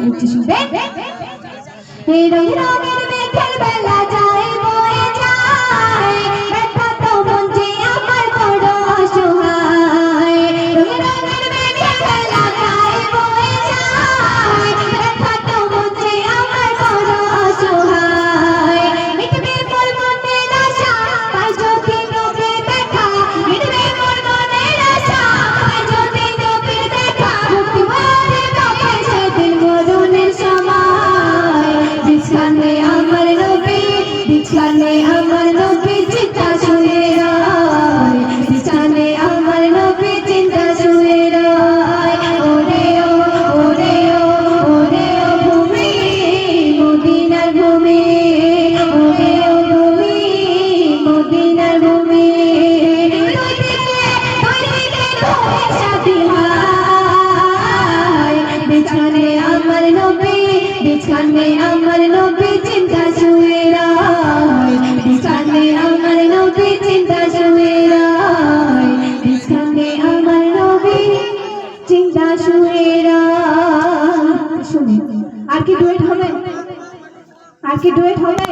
একটু শুনবেন। এই রঙের মেঘের বেলা যায় বয়ে যায়, ব্যথা তো মন যে আমার বড় অসহায়। রঙের মেঘের বেলা যায় বয়ে যায়, ব্যথা তো মন যে আমার বড় অসহায়। মিটবে মোর মনের আশা, পাই যদি নবীর দেখা, মিটবে মোর মনের আশা, পাই যদি নবীর দেখা। মুক্তি পাবে তবে সেদিন মরণের সময়। বিছানে আমার নবী, বিছানে আমার নবী চিন্তা শুয়ে রয়, বিছানে আমার নবী চিন্তা শুয়ে রয়। ওরে ও ওরে ও ওরে ও ভূমি, মদিনার ভূমি, ওরে ও ভূমি, মদিনার ভূমি। দুই দিকে দুই সাথী ভাই, বিছানে আমার নবী, বিছানে আমার নবী চিন্তা শুয়ে রয়, বিছানে আমার নবী চিন্তা শুয়ে রয়, বিছানে আমার নবী চিন্তা শুয়ে রয়। শুনে আর কি ডুয়েট হবে? আর কি ডুয়েট হবে?